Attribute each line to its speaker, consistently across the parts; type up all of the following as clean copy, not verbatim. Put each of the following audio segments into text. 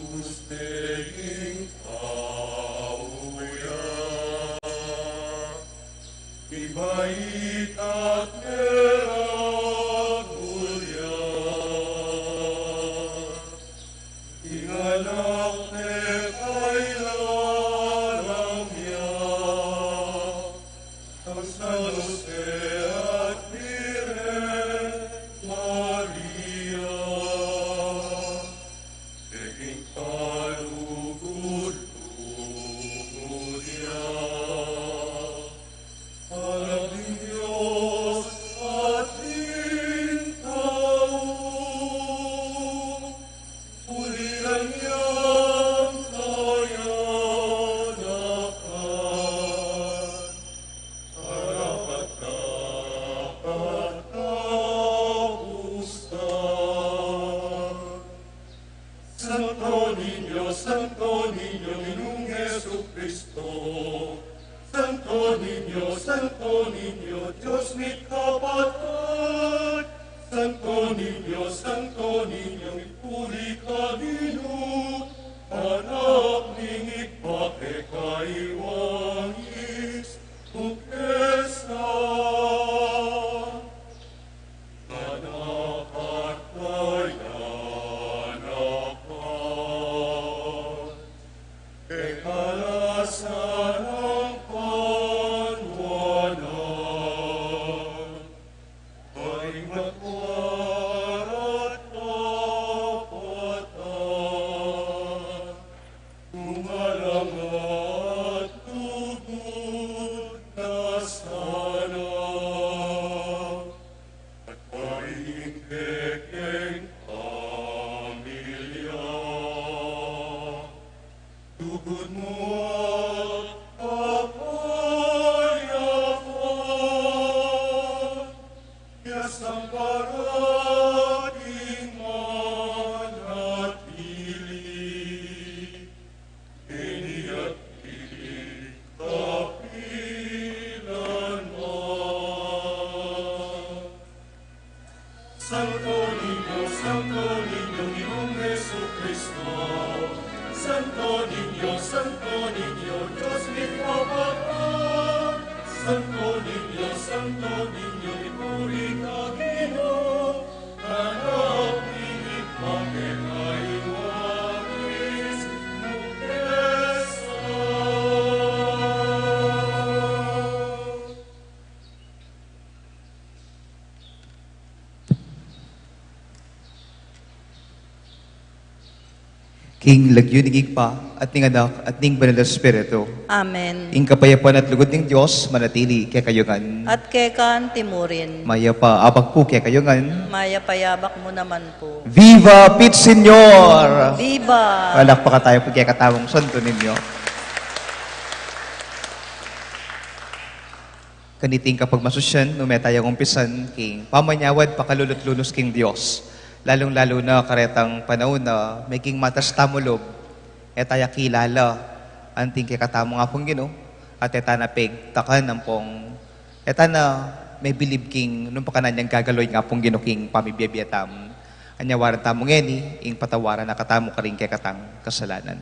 Speaker 1: Tusteing auya, ibait at meragulya, ingalak te kailaramya, ang sanos te at Virgen Maria, teging kalugod-lugod niya. Anak ng Diyos at din tao, ulilan niyang kayanakan, karapat-dapat kaustan. Santo Niño, Ginoong Jesucristo, Santo Niño, Diyos ni kapatid. Santo Niño, ipuri ka Ginoo, anak ning ipakikaiwangis, bukesa. Anak at kayanakan, ikalasan ang panwanan, ay matwar at kapatan, umalang at tugod na sana. At paingkekeng pamilya, tugod mo at kapayapaan, yasang parating manatili, iniat pilit kapilanman. Santo Niño, Ginoong Jesucristo, Santo Niño, Diyos ni kapatid. Santo Niño, ipuri ka Ginoo, anak ning ipakikaiwangis, bukesa.
Speaker 2: King lagyunig pa at ning anak at ning banal na Espiritu.
Speaker 3: Amen.
Speaker 2: Ing kapayapaan at lugod ng Diyos manatili kay kayungan.
Speaker 3: At kekan timurin,
Speaker 2: Maya pa abag po kay kayungan.
Speaker 3: maya payabak mo naman po.
Speaker 2: Viva Pit Señor!
Speaker 3: Viva!
Speaker 2: Palakpakan tayo po kay katawang santo ninyo. Kaniting kapag masusyan, umetayang umpisan, king pamanyawad pakalulot-lunos king Diyos. Lalong-lalo na karetang panahon na may king matas tamulob, etaya kilala, anting kay katamo nga pong Ginoo, at eta na pegtakan ng pong, eta na may bilib king, nung pakanan niyang gagaloy nga pong Ginoo king pamibiyabiyatam, anyawaran tamong ngeni, ing patawaran na katamo ka rin kay katang kasalanan.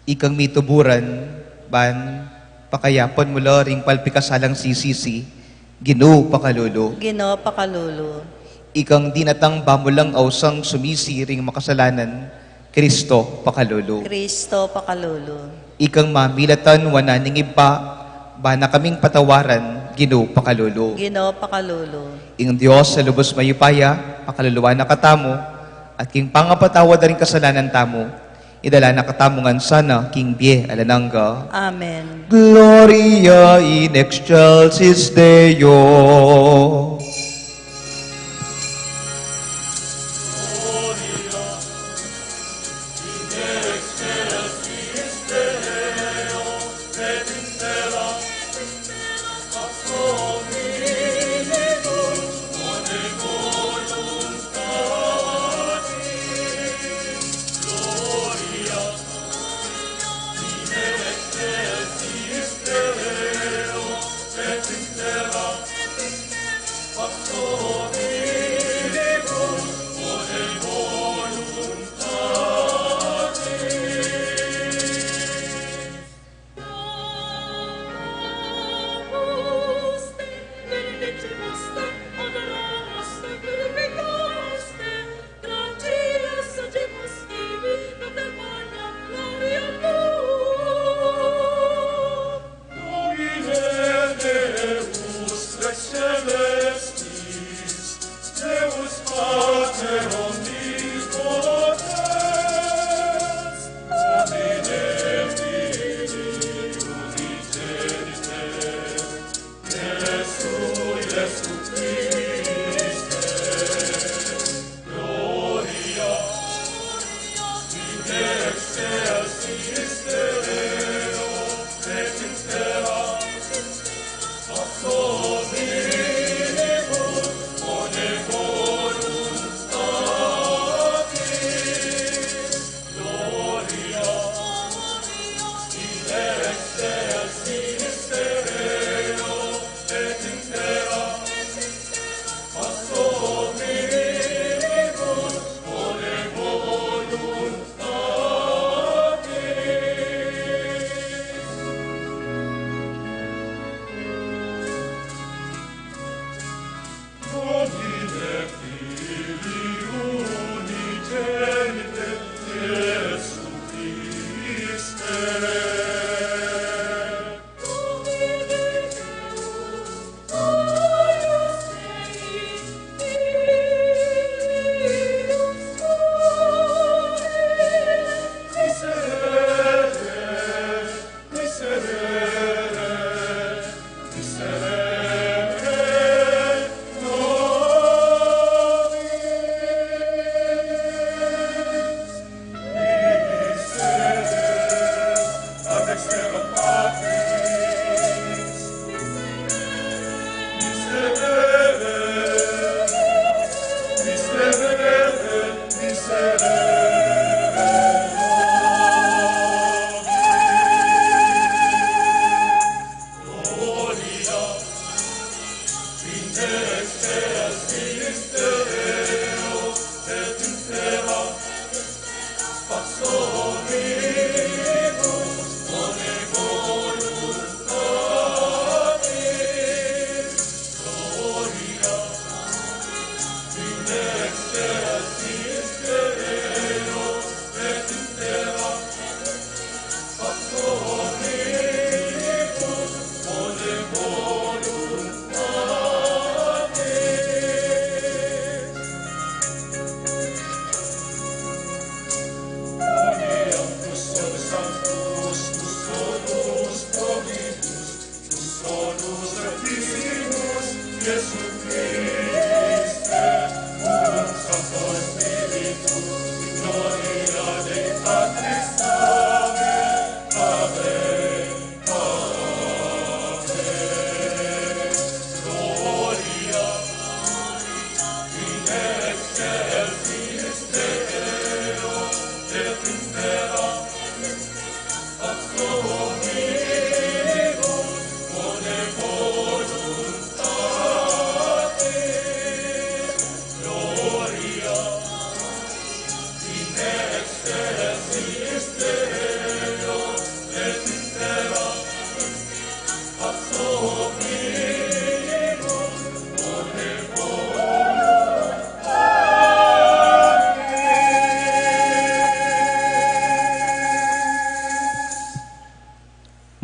Speaker 2: Ikang mituburan, ban, pakayapon mula ring palpikasalang sisisi, Ginoo pakalulu.
Speaker 3: Ginoo pakalulu.
Speaker 2: Ikang dinatang bamulang ausang sumisi ring makasalanan, Kristo pakalulu.
Speaker 3: Kristo pakalulu.
Speaker 2: Ikang mamilatan wananing iba, bana kaming patawaran, Ginoo pakalulu.
Speaker 3: Ginoo pakalulu.
Speaker 2: Ing Diyos sa lubos mayupaya, pakaluluwa na katamo, at king pangapatawad na ring kasalanan tamo, idala na katamungan sana, King Bie Alananga.
Speaker 3: Amen.
Speaker 2: Gloria in excelsis Deo.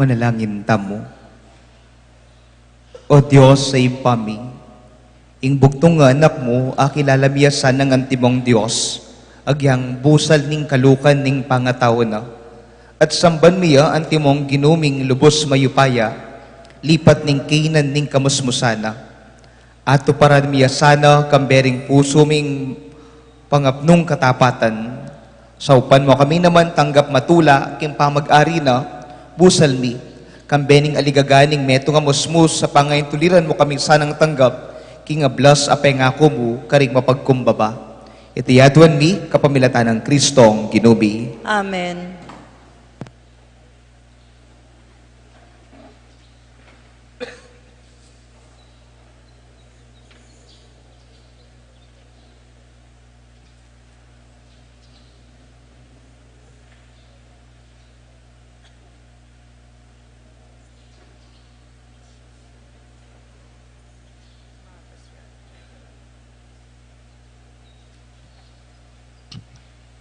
Speaker 2: Manalangin tamo. O Diyos sa impami, ing bugtong nga anak mo, akilalamiyasan ng antimong Diyos, agyang busal ning kalukan ning pangatawa na, at samban miya antimong ginuming lubos mayupaya, lipat ning kinan ning kamusmusana. Ato para miya sana kambering puso ming pangapnong katapatan, saupan mo kami naman tanggap matula, king pamag-ari na, busal mi, kambening aligaganing meto nga musmus sa pangayin tuliran mo kaming sanang tanggap, king ablas apay ngako mo, karing mapagkumbaba. Itiyaduan mi, kapamilatan ng Kristong ginubi.
Speaker 3: Amen.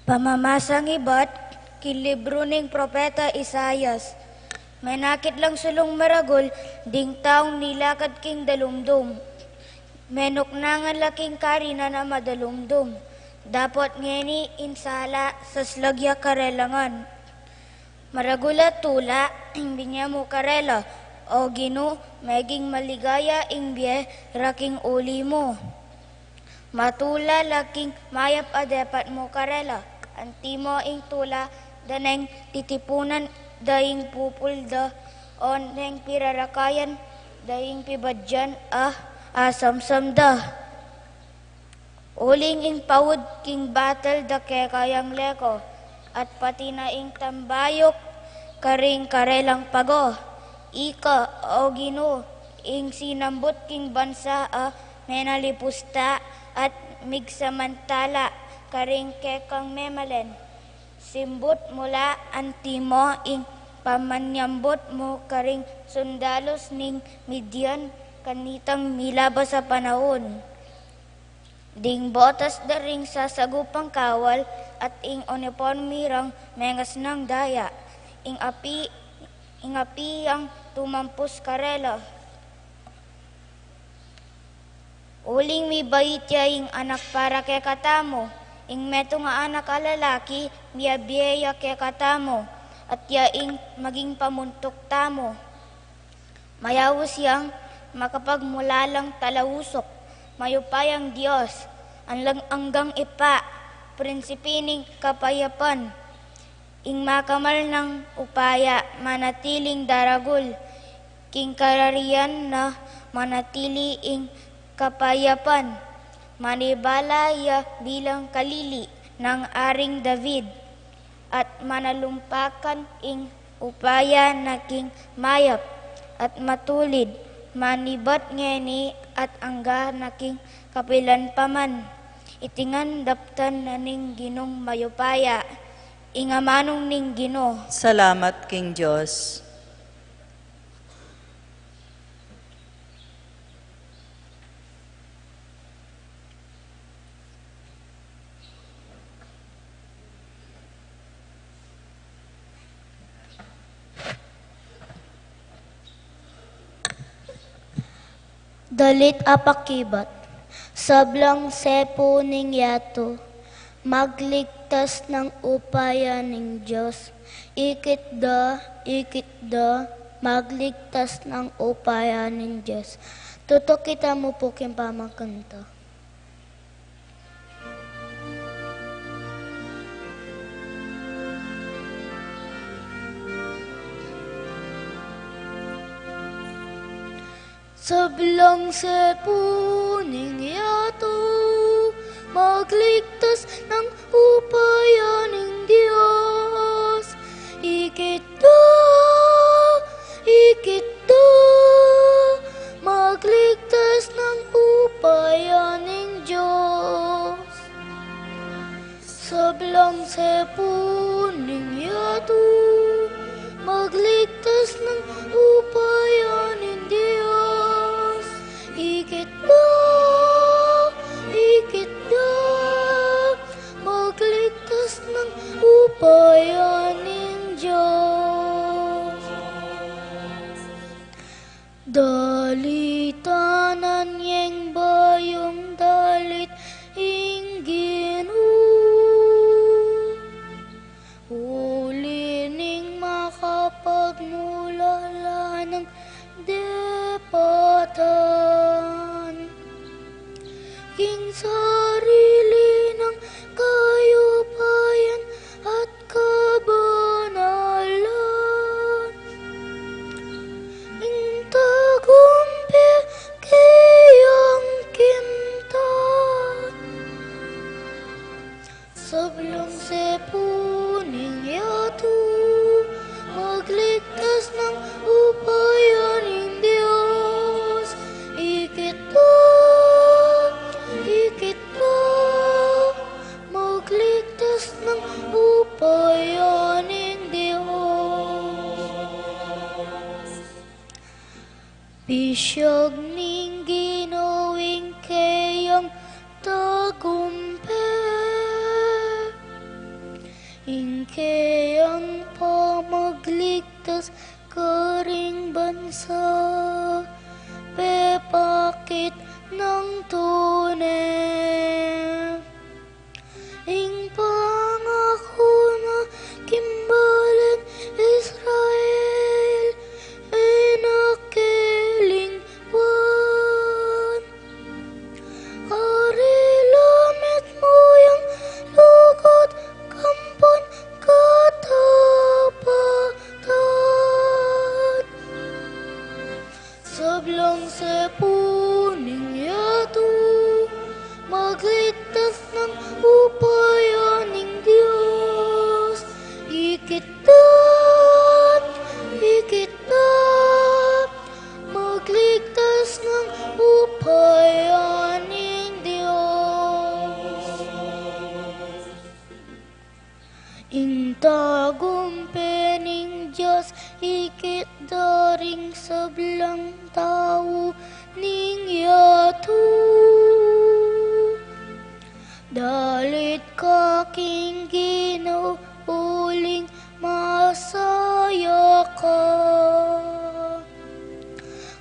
Speaker 4: Pamamasang ibat, kilibro ning propeta Isayas. May nakit lang sulong maragol, ding taong nilakad king dalumdum. Menok na nga laking karina na madalumdum. Dapat ngeni insala sa slagya karelangan. Maragula tula, binya mo karela, o ginu, meging maligaya ingbiye, raking uli mo. Matula laking mayap adepat mo karela. Antimo ing tula, daneng titipunan, daing pupulda, o neng pirarakayan, daing pibadyan, asamsam da. Uling ing pawud king battle da kayang leko, at pati na ing tambayok, karing karelang pago. Ika, o gino, ing sinambot king bansa, menalipusta, at migsamantala, karing kekang memalen. Simbut mula antimo ing pamanyambot mo karing sundalos ning Midian kanitang milaba sa panahon. Ding botas daring sa sagupang kawal at ing onepon mirang mengas ng daya. Ing api ang tumampus karela. Uling mi bayitya ing anak para kay katamo. Ing meto nga anak alalaki, miyabiya kay katamo, at yaing maging pamuntok tamo. Mayawos yang makapagmulalang talawusok, mayupayang Diyos, anlang anggang ipa, prinsipining kapayapan. ing makamal ng upaya, manatiling daragul, king kararian na manatili ing kapayapan, manibalaya bilang kalili ng Aring David, at manalumpakan ing upaya na king mayap, at matulid, manibat ngeni at angga na king kapilan paman, itingan daptan na ning ginong mayupaya, ingamanong ning Gino.
Speaker 3: Salamat King Diyos.
Speaker 5: Dalit apakibat, sablang sepo ning yato, magligtas ng upaya ning Diyos. Ikit da, magligtas ng upaya ning Diyos. Tutok kita mo po king pamakanta. Sablang sepuning yato, magligtas ng upaya ng Diyos. Ikit da, magligtas ng upaya ng Diyos. Sablang sepuning yato, magligtas ng upaya ng Diyos. Ikit da, magligtas ng upaya ng Diyos. Dalitanan yang bayong dalit ingginu, uli ning makapagmulala ng depatan, king sarili ng kayupayan at kabanalan, ing tagumpi kayang kimtan, sablang sepuning yato, magligtas ng upaya ng Diyos. Ikit da, magligtas ng upaya ng Diyos. Bisyag ning ginawing kayang tagumpe, ingkayang pamagligtas karing bansa, pepakit ng tunay, ing pangako na kimbalan Israel, inakilingwan, ari lamit mo yang lugot kampon katapatan, sablang sepuning yato, magligtas ng upaya ng Diyos. Ikit da, magligtas ng upaya ng Diyos. Intagumpe ning Diyos, ikit daring sablang tao ning yato. Dalit kaking Ginoo, uling masaya ka.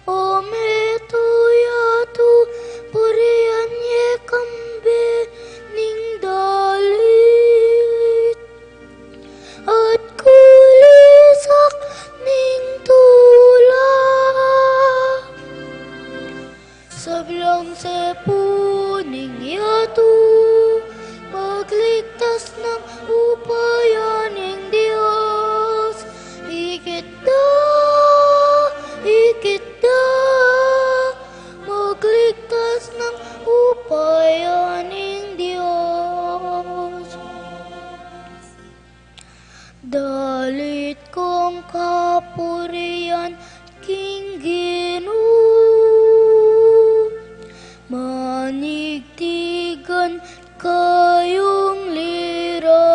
Speaker 5: O meto yato, purian ye kambe ning dalit, at kulisak ning tula, sablang sepuning yato, magligtas ng upaya ng Diyos. panurian king Ginoo. Manigtigan kayong lira,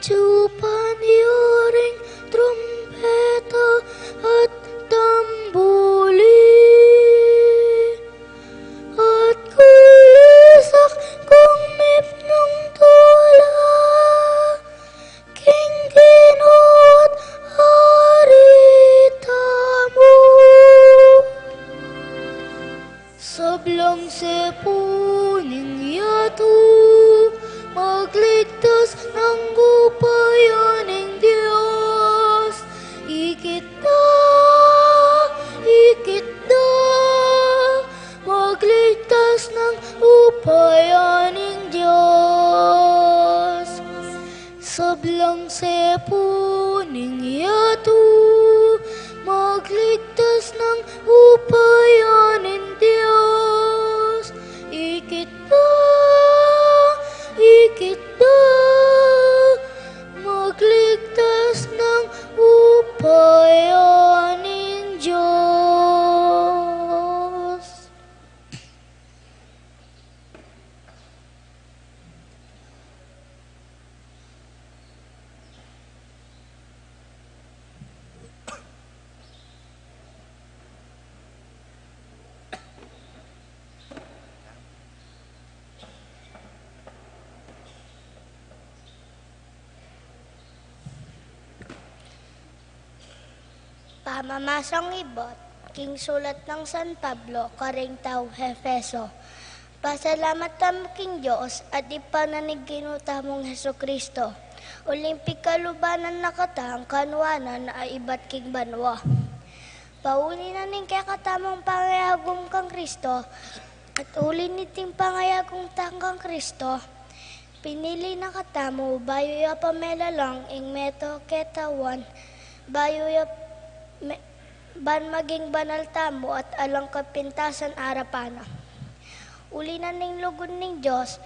Speaker 5: tsupan yoring trumpeta at tambuli, at kulisak kung mipnong tula, king Ginoo at harita mo. Sablang sepuning yato, magligtas ng gupayaning Diyos. Ikita, magligtas ng gupayaning Diyos. Sablang sepuning yato, magligtas ng upayanin Diyos. Ikita, magligtas ng upayanin Diyos. Pamamasang ibot, king sulat ng San Pablo, karing tao Hefeso. Pasalamat tamo king Diyos at ipananig ginutamong Heso Kristo. Olimpik kalubanan nakatang kanwanan na ibat king banwa. Pauli na ning kaya katamong pangayagong kang Kristo at uli niting pangayagong tangkang Kristo. Pinili na katamo, bayo ya pamela lang ing meto ketawan, bayo ya ban maging banal tamo at alang kapintasan arapana. Uli na ning lugod ning Diyos,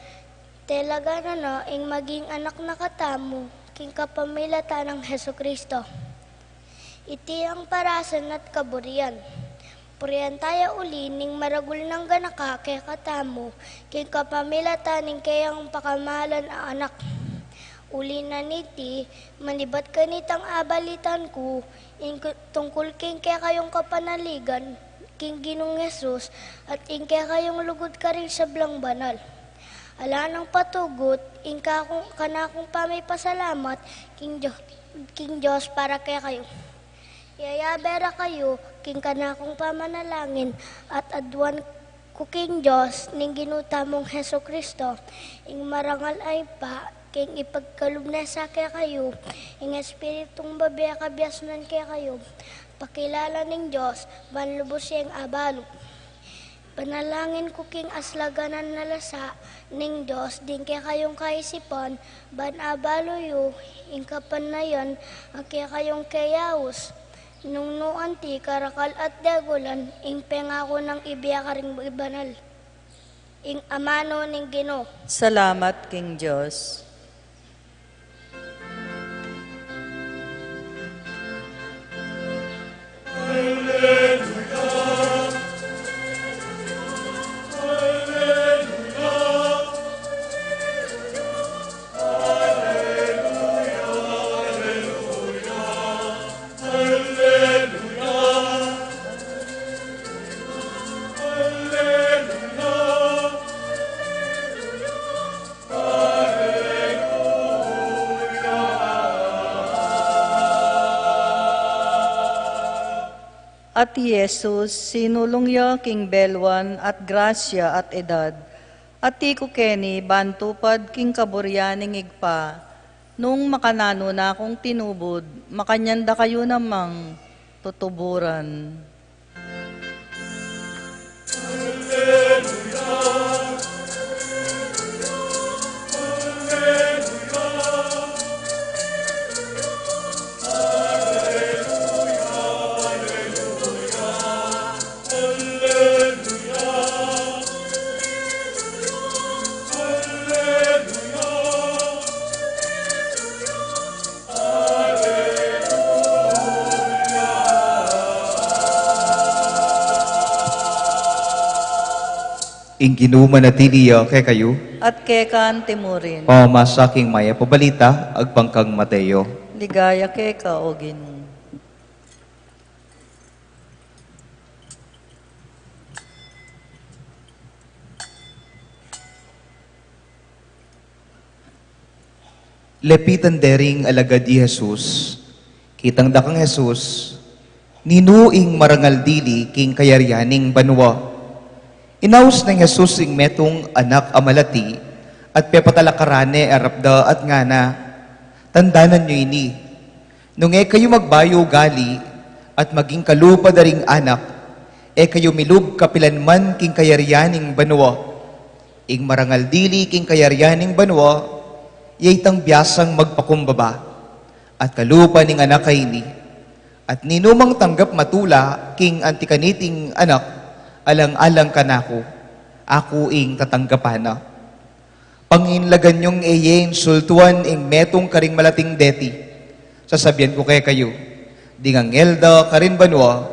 Speaker 5: telaga na no, ing maging anak na katamo, king kapamilata ng Heso Kristo. Iti ang parasan at kaburian. Purian tayo uli ning maragul ng ganaka kay katamo, king kapamilata ning kayang pakamalan ang anak. Uli na niti, manibat ka nitang abalitan ko, tungkol king kaya kayong kapanaligan, king Ginong Yesus, at ing kaya kayong lugod ka rin sa blang banal. Ala nang patugot, ing kanakong pamipasalamat, king Diyos para kaya kayo. Yayabera kayo, king kanakong pamanalangin, at adwan ko king Diyos, ning ginutamong Heso Kristo, ing marangal ay pa, king ipagkalubna sa kaya kayo, ing espiritong babaya kabiasnan kaya kayo, pakilala ng Diyos, banlubos siyang abalo. Panalangin ko king aslaganan na lasa ng Diyos, din kaya kayong kaisipan, ban abalo yu, ing kapanayan, ang kaya kayong kayaos. Nung nuanti, karakal at dagulan, ing pengako ng ibiyakaring ibanal. Ing amano ng Ginoo.
Speaker 3: Salamat, King Diyos. At Jesus, sinulong ya king belwan at grasya at edad, at ti ko keni bantupad king kaburyaning igpa, nung makanano na akong tinubod, makanyanda kayo namang tutuburan.
Speaker 2: ing ginuman na tiliya kay kayo,
Speaker 3: at kekan timurin.
Speaker 2: pamasaking maya pabalita, agpangkang Mateo.
Speaker 3: Ligaya keka o Ginoo.
Speaker 2: Lepitan dering alagad di Jesus, kitang dakang Jesus, ninuing marangal dili king kayaryaning banwa. Inaus ng Jesus ing metong anak amalati, at pepatalakarane arapda at ngana, tandanan nyo ini. Nung kayo magbayo gali, at maging kalupa daring anak, kayo milub kapilanman king kayaryaning banwa. Ing marangal dili king kayaryaning banwa, yaytang biyasang magpakumbaba, at kalupa ning anak kaini, at ninumang tanggap matula king antikaniting anak, alang-alang kanako, ako ing tatanggapana. Panginlagan yung eyen sultuan ing metong karing malating deti, sasabihan ko kay kayo, dingangelda karin banwa,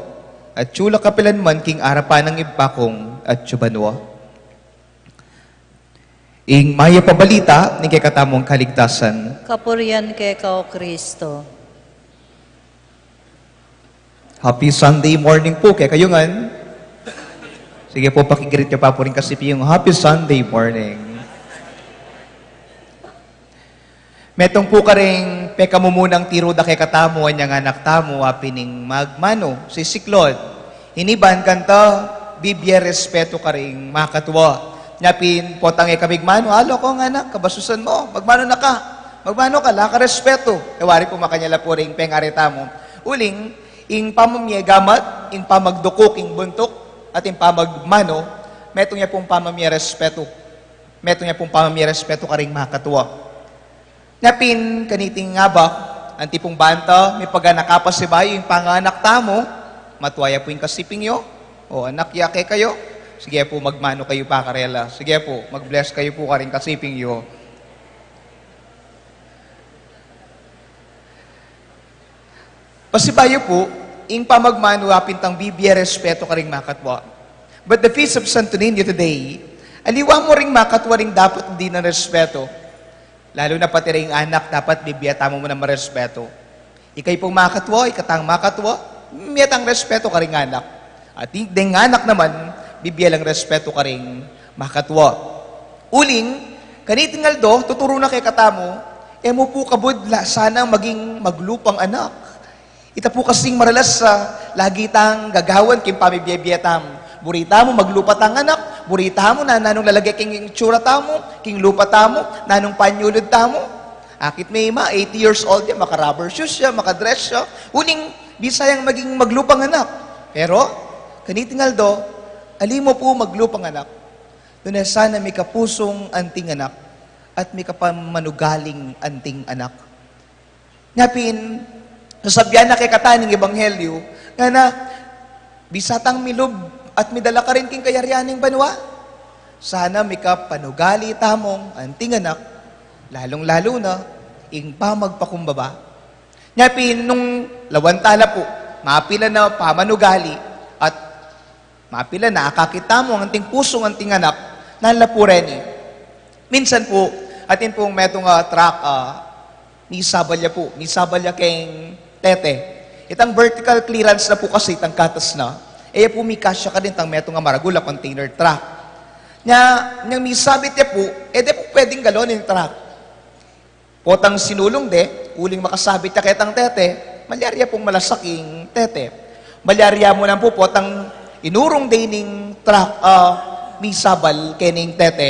Speaker 2: at tsula kapilan man king arapan ng ibpakong at tsubanwa. Ing maya pabalita, ni kay katamong kaligtasan.
Speaker 3: Kapurian keka o Kristo.
Speaker 2: Happy Sunday morning po kay kayo ngan. Sige po, pakigrit niyo pa po rin kasi yung Happy Sunday morning. Metong po ka rin, peka mo munang tiruda kay katamo, anyang anak tamo, apining magmano, si Siklod. Hiniban kanta, bibye respeto ka rin, makatwa. Nyapin, potang kamigmano, alo ko nga anak, kabasusan mo, magmano na ka. Magmano ka, laka respeto. Ewari po makanyala po rin, pengarita mo. Uling, ing pamamye gamat, ing pamagdukok, ing buntok, at ing pamagmano, metong niya pong pamamye respeto. Metong niya pong pamamye respeto ka rin makatwa. Nyapin, kaniting nga ba, ang tipong banta, may paganakapas si bayo, yung panganak tamo, matuwaya po yung kasiping yo, o anak yake kayo, sige po, magmano kayo pa karela, sige po, mag-bless kayo po ka rin kasiping yo. Pasibayo po, ing pamagmano apintang bibye respeto ka rin makatwa. But the Feast of Santo Niño today, aliwa mo ring makatwa ring dapat hindi na respeto. Lalo na pati rin anak, dapat bibiyata mo na marespeto. Ikay pong makatwa, ikatang makatwa, miyatang respeto ka rin anak. At yung anak naman, bibiya lang respeto ka rin makatwa. Uling, kanitingal do, tuturo na kay katamo, mo po kabudla, sana maging maglupang anak. Ita po kasing maralas sa lagi tang gagawan kim pamibiyabiyatam. Burita mo, maglupa tang anak. Burita mo, na nanong lalagay king tsura tamo, king lupa tamo, nanong panyulod tamo. Akit may 80 years old yan, maka-rubber shoes siya, maka-dress siya. Uning, bisayang maging maglupang anak. Pero, kanitingal do, ali mo po maglupang anak. Doon sana may kapusong anting anak at may kapamanugaling anting anak. Ngapin, sasabihan na kay kataning ebanghelyo, nga na, bisatang milub at midala ka rin king kayaryaning banwa. Sana may kapanugali tamong anting anak, lalong-lalo na, ing pamagpakumbaba. Ngapin, nung lawantala po, mapila na pamanugali, at mapila na akakita mo ang anting pusong anting anak, nanlapureni. Minsan po, atin pong metong track, misabalya po, misabalya keng tete. Itang vertical clearance na po kasi, itang katas na, po may kasya ka din tang metong maragula container truck. Nang misabit niya po, de po pwedeng galon yung truck. Potang sinulong uling makasabit niya ketang tete, malyarya pong malasaking tete. Malyarya mo lang po, potang inurong ning truck, misabal kening tete,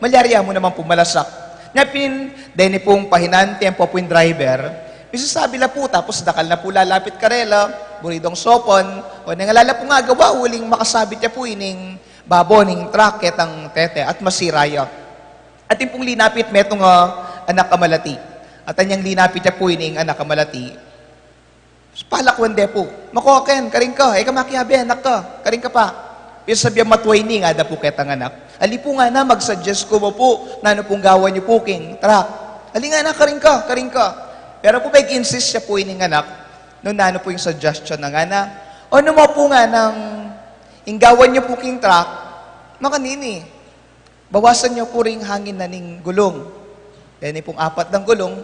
Speaker 2: malyarya mo naman po malasak. Nyapin, deni pong pahinante ang po yung driver, isasabi na po, tapos dakal na po lalapit karela, buridong sopon, o nangalala po nga gawa, uling makasabit niya po ining babo, ning truck, ketang tete, at masiraya. At yung pong linapit metong anak kamalati. At anyang linapit niya po ining anak kamalati. Palakwan de po, makoken, karing ka, kamakiyabi, anak ka, karing ka pa. Bisa sabihan matuway ni nga da po ketang anak. Ali po nga na, mag-suggest ko mo po, na ano pong gawa niyo po king truck. Ali nga na, karing ka, karing ka. Pero po may insist siya po ining anak, nung nano po yung suggestion ng anak, o ano mo po nga ng inggawan niyo po king truck, makanini, bawasan niyo po ring hangin na ning gulong. Yan pong 4 ng gulong,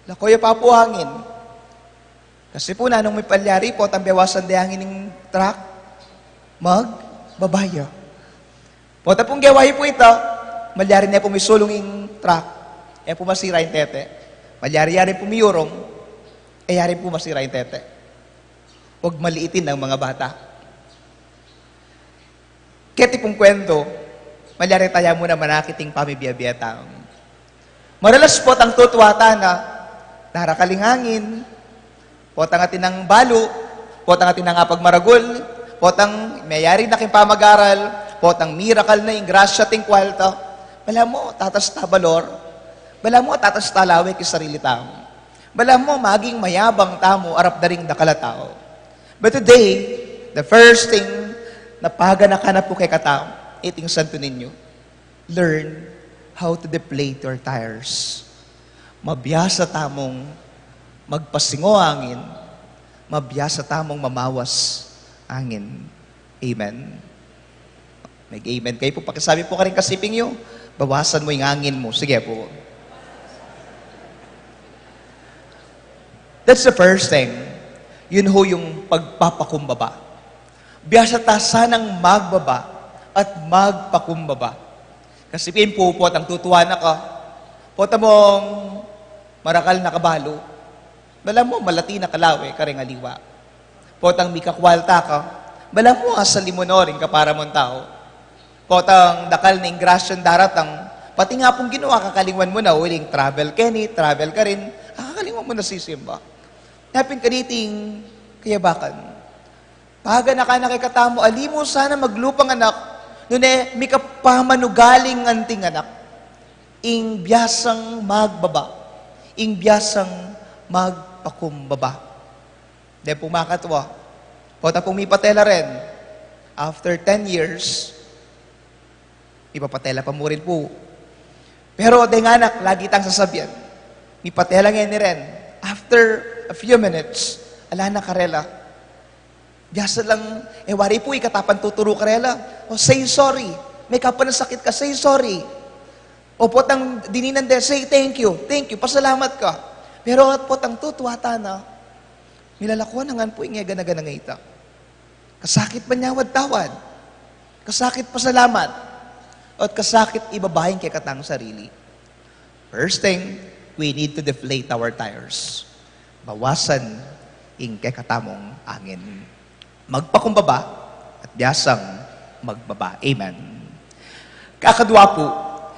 Speaker 2: lakoy pa po hangin. Kasi po nanong may palyari po, tambiawasan di hangin ng truck, babayo. Po pong gawain po ito, malyari na po may sulong yung truck, po masira yung tete. Malyari-yari po may urong, yari po masira yung tete. Huwag maliitin ng mga bata. Keti pong kwento, malyari tayo muna manakiting pamibiyabiyatang. Maralas po tang tutuwata na narakalingangin, potang atin ng balo, potang atin ng pagmaragol, potang mayari na king pamag-aral, potang miracle na yung grasya ting kwalta. Bala mo, tatas ta balor. Bala mo, tatas ta lawik yung sarili tamo. Bala mo, maging mayabang tamo, arap na ring dakala tao. But today, the first thing na paganak na po kay katao, iting santo ninyo, learn how to deflate your tires. Mabiyasa tamong magpasingo angin, mabiyasa tamong mamawas angin. Amen. Nag-amen kayo po. Pakisabi po ka rin kasiping nyo, bawasan mo yung angin mo. Sige po. That's the first thing. Yun ho yung pagpapakumbaba. Biyasa ta sanang magbaba at magpakumbaba. Kasipin po ang tutuwa na ka, pota mong marakal na kabalo, bala mo malati na kalawe, karing aliwa. Potang mikakwalta ka, bala mo asal limonorin ka para mong tao. Potang dakal na ingrasyon daratang, pati nga pong ginawa, kakalingwan mo na, uling travel Kenny, travel ka rin, kakalingwan mo na sisimba. Napin ka diting kayabakan. Paga na ka nakikatamo, ali mo sana maglupang anak, nune, may kapamanugaling anting anak, ing biyasang magbaba, ing biyasang magpakumbaba. Dahil pong makatwa, pota pong may patela rin, after 10 years, ipapatela pa mo rin po. Pero dahil nga anak, lagi tang sasabihan, may patela ngayon ni rin, after a few minutes, ala na karela, biyasa lang, wari po, ikatapan tuturo karela, say sorry, may kapanasakit ka, say sorry. O potang dininan de, say thank you, pasalamat ka. Pero potang tutuwata na, milalakuan na nga po, ingay gana-gana nga ita. Kasakit banyawad tawad, kasakit pasalamat, at kasakit ibabahin kay katang sarili. First thing, we need to deflate our tires. Bawasan ing kay katamong angin. Magpakumbaba at biyasang magbaba. Amen. Kakadwa po,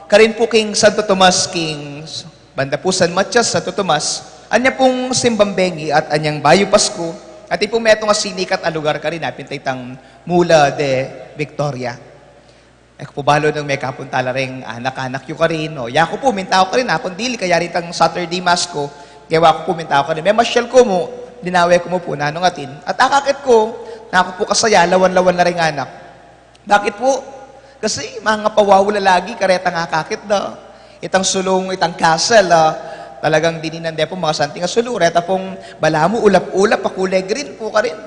Speaker 2: karin po king Santo Tomas king banda po San Matias, Santo Tomas, anya pong simbambengi at anyang bayo Pasko, at ipong meto nga sinikat a lugar karin napin taytang Mula de Victoria. Ako po balo nang may kapuntala ring anak-anak yu ka rin, o yako po, mintao ka rin, akong dili, kaya rin tang Saturday Mass ko, kaya ako po mintao ka rin. May masyal ko mo, dinawe ko mo po, nanong atin. At akakit ko, na ako po kasaya, lawan-lawan na rin anak. Bakit po? Kasi mga pawawala lagi, karetang akakit na. Itang sulong, itang castle, talagang dininande po mga santing asulo. Reta pong balamu, ulap-ulap, pakulay green po ka rin.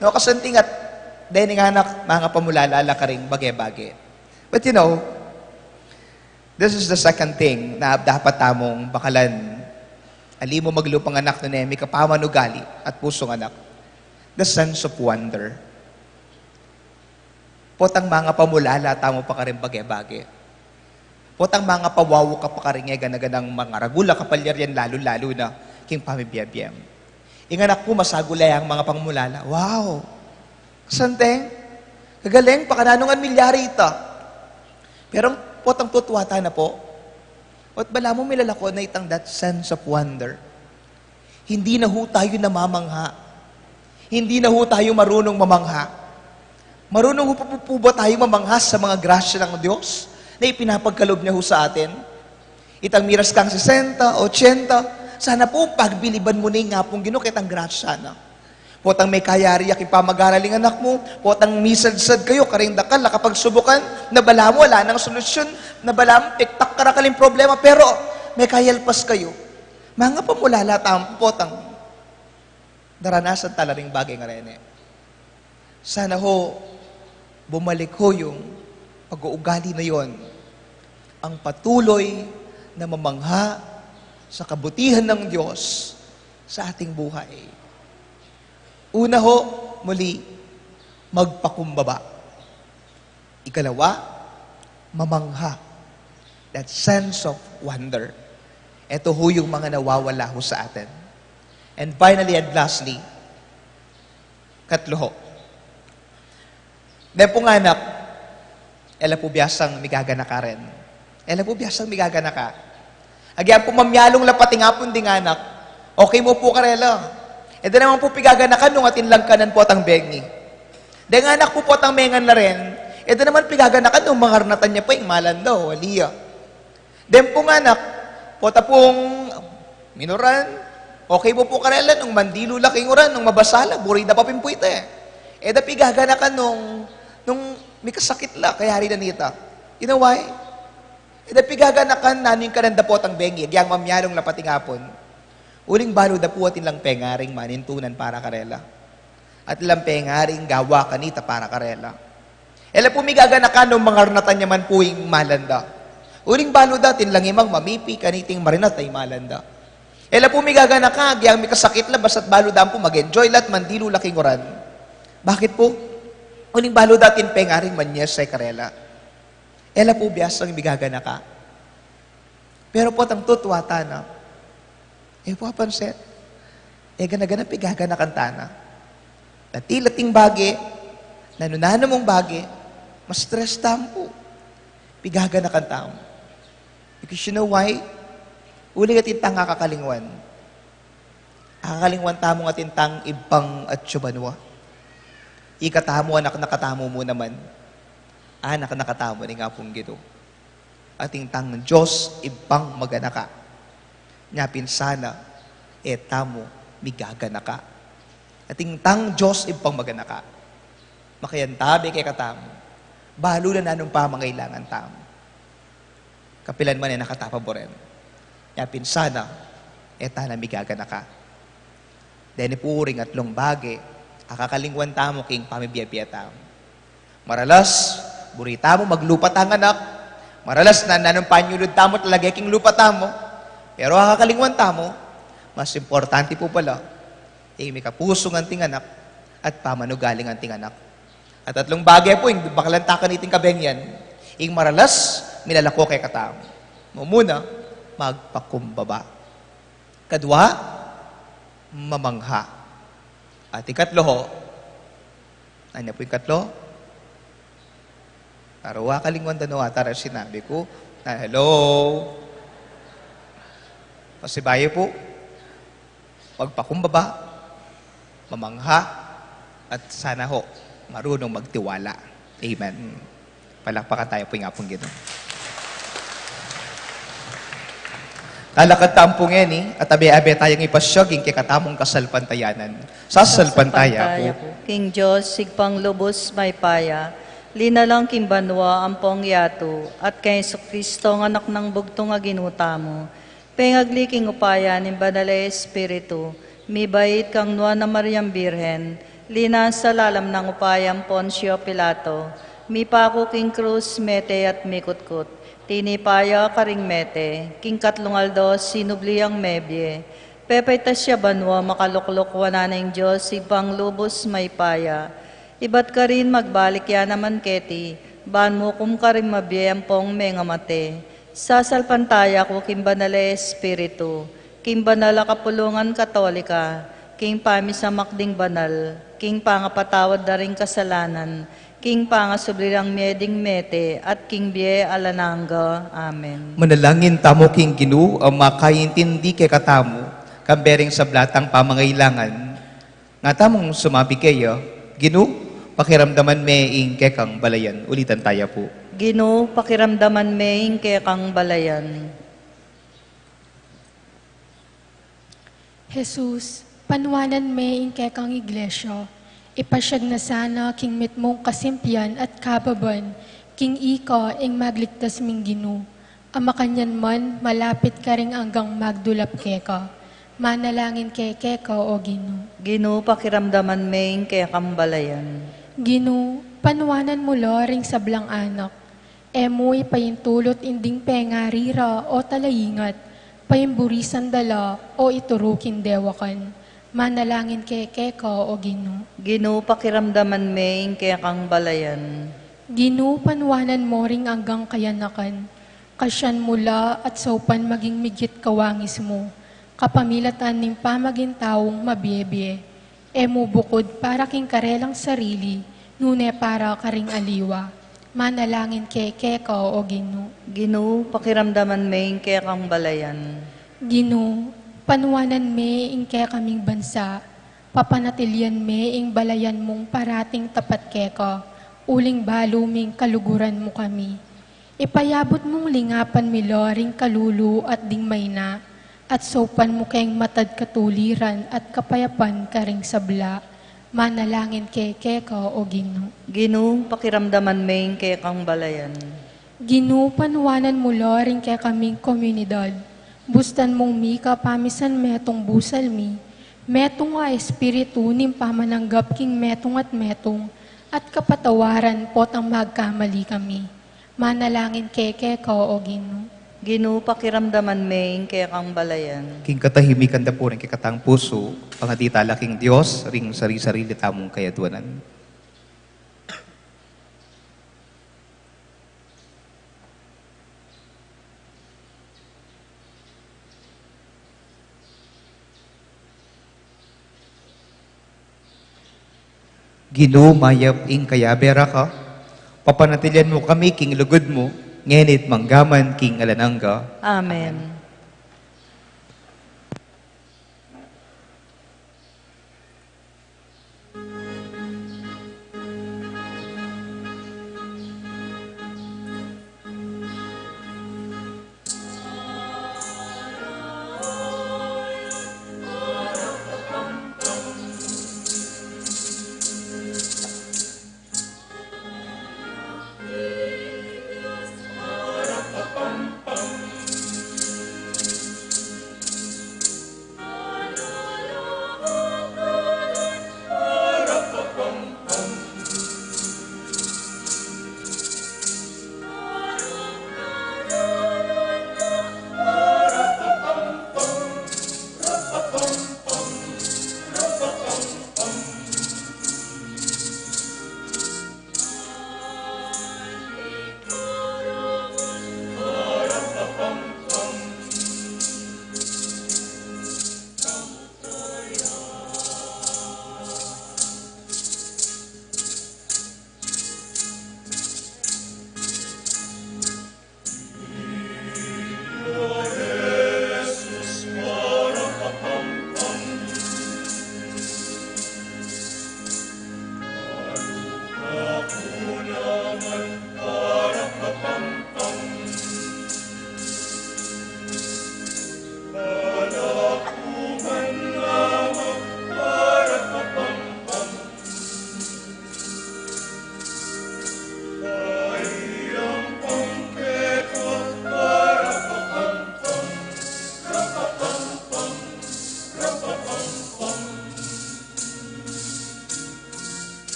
Speaker 2: No, kasanting at dahil nga anak, mga pamulalala ka rin, bage-bage. But you know, this is the second thing na dapat tamong bakalan. Ali mo maglupang anak na nemi, kapamanugali at pusong anak. The sense of wonder. Potang mga pamulala, tamo pa ka rin bage-bage. Potang mga pawawo ka pa ka rin ganaganang mga ragula, kapalyaryan lalo-lalo na king pamibiyabiyam. Inganak po masagulay ang mga pangmulala. Wow! Santeng, kagaling, pakananungan milyari ita. Pero potang tutuwata na po, at bala mo milalako na itang that sense of wonder. Hindi na ho tayo namamangha. Hindi na ho tayo marunong mamangha. Marunong ho po ba tayo mamangha sa mga grasya ng Diyos na ipinapagkalob niya ho sa atin? Itang miras kang 60, 80, sana po pagbiliban mo na yung nga pong ginukit ang grasya na. Potang may kayari yak ipamag-araling anak mo, potang misad-sad kayo, karing dakal, nakapagsubukan, nabala mo, wala nang solusyon, nabala mo, tiktak karakaling problema, pero may kayalpas kayo. Mga pamulala tampo, potang daranasan talaring bagay nga rin. Sana ho, bumalik ho yung pag-uugali na yon ang patuloy na mamangha sa kabutihan ng Diyos sa ating buhay. Una ho, muli, magpakumbaba. Ikalawa, mamangha. That sense of wonder. Ito ho yung mga nawawala ho sa atin. And finally and lastly, katlo ho. Dahil po nga anak, ela po biyasang migagana ka rin. Ela po biyasang migagana ka. Agyan po mamyalong lapating hapon ding anak, okay mo po karela. E da naman po pigagana ka nung atin lang kanan po atang bengi. Dahil nga anak po po atang mengan na rin, e da naman pigagana ka nung mangarnatan niya po yung malan daw, waliya. Dahil po nga anak, po ta pong minuran, okay po po karela nung mandilo laking uran, nung mabasala, burida pa pimpuita eh. E da pigagana ka nung may kasakit la, kaya hari na nita. You know why? E da pigaganakan nanin ka ng dapot ang bengi, gyang mamyalong lapating hapon. Uling balo da po atin lang pengaring manintunan para karela. At lang pengaring gawa kanita para karela. Ela po migaganakan nung mangarnatan niya man po yung malanda. Uling balo da, tin lang imang mamipi kaniting marinat ay malanda. Ela po migaganakan, gyang may kasakit la, basta't balo da po mag-enjoy lat mandilo laking oran. Bakit po? Uling balo da, tin pengaring manyes ay karela. Ela po biyasang bigagana ka. Pero po tang tutwata na, po pansin, gana-gana pigagana kantana. Natilating bagi, nanunana mong bagi, mas stress tampo. Pigagana kantamo. Because you know why? Uli ka tintang kakalingwan. Kakalingwan tamo nga tintang ibang at syubanwa. Ikatamo anak nakatamo mo naman. Anak nakatamo ni nga pong gito. Ating tang Diyos, ibang magana ka. Nyapin sana, tamo, migagana ka. Ating tang Diyos, ibang magana ka. Makayantabi kay katamo. Balo na nanong pamangailangan tamo. Kapilan man nakatapaboren. Nyapin sana, tana migagana ka. Dahil puring at bagi, akakalingwan tamo king pamibiyabiyat tamo. Maralas, burita mo, maglupat ang anak. Maralas na nanong panyulod tamo, talagay king lupa tamo. Pero akakalingwan tamo, mas importante po pala, may kapusong anting anak at pamanugaling anting anak. At tatlong bagay po, yung bakalantakan iting kabengyan, yung maralas, milalako kay katamo. Muna, magpakumbaba. Kadwa, mamangha. At ikatlo ho, ano po yung katlo? Tarawa kalingwan danawa, tara sinabi ko, na hello. Pasibayo po, magpakumbaba, mamangha, at sana ho, marunong magtiwala. Amen. Palakpakan tayo po yung apong ginoon. Talakad tampong eni, at abe-abe tayong ipasyaging kikatamong kasalpantayanan. Sasalpantaya po.
Speaker 3: King Diyos, sigpang lubos may paya, linalang kimbanwa ang pong yato, at kay Kristo ng anak ng bugtong aginuta mo. Pengagli king upaya ni Banal Espiritu, mibait kang nuwa na Mariam Birhen, lina sa lalam ng upayang Poncio Pilato, mipako king krus mete at mikutkut, tinipaya karing mete, king katlungaldo sinubliang mebye, pepaytas siya banwa makaluklok wana ng Diyos, ibang lubos may paya, ibat ka rin magbalik yan naman keti, ban mo kum ka rin mabiyang pong mengamate, sasalpantaya ko king Banal Espiritu, king Banal Kapulungan Katolika, king pamisamakding banal, king pangapatawad da ring kasalanan, king pangasublirang meding mete, at king biye alananga. Amen.
Speaker 2: Manalangin tamo king Ginu, ang makaintindi kay katamo, kambering sa blatang pamangailangan. Nga tamong sumabi kayo, Ginu, pakiramdaman meing kekang balayan. Ulitan tayo po.
Speaker 3: Gino, pakiramdaman meing kekang balayan.
Speaker 6: Jesus, panwanan me in kekang iglesia, ipasyag na sana king mitmong kasimpian at kababan, king ika ing magligtas ming Ginu. Ama kanyan man, malapit ka ring anggang magdulap keka. Manalangin kay keka o Ginu.
Speaker 3: Gino, pakiramdaman meing kekang balayan.
Speaker 6: Ginu, panwanan mo lo ring sablang anak, Emoy payintulot inding pengarira o talayingat, payimburisan dala o iturukin dewakan. Manalangin keko o Gino.
Speaker 3: Gino pakiramdaman me ingke kang balayan.
Speaker 6: Gino panwanan mo ring anggang kayanakan, kasyan mula at saupan maging migit kawangis mo, kapamilatan ning pamaging taong mabiyebye. Emo bukod para king karelang sarili, nune para karing aliwa. Manalangin keko o Gino.
Speaker 3: Gino pakiramdaman me ingke kang balayan.
Speaker 6: Gino, panwanan me ingke kaming bansa, papanatilyan me ing balayan mong parating tapat keko, uling baluming kaluguran mo kami. Ipayabot mong lingapan miloring kalulu at dingmayna, at sopan mo kayong matad katuliran at kapayapan karing sabla. Manalangin keko o Gino.
Speaker 3: Gino pakiramdaman me ingke kang balayan.
Speaker 6: Gino, panwanan mo loring kay kaming komunidad. Bustan mong mika pamisan metong busal mi. Metong nga espiritu nim pamananggap king metong at kapatawaran pot ang magkamali kami. Manalangin keko o Gino.
Speaker 3: Gino pakiramdaman me ingke kang balayan.
Speaker 2: King katahimikan da po rin kikatang puso, pangatita laking Diyos, ring sarili tamong kayadwanan. Gino mayap ing kayabera ka, papanatilian mo kami king lugod mo, ngenit manggaman king alanangga.
Speaker 3: Amen.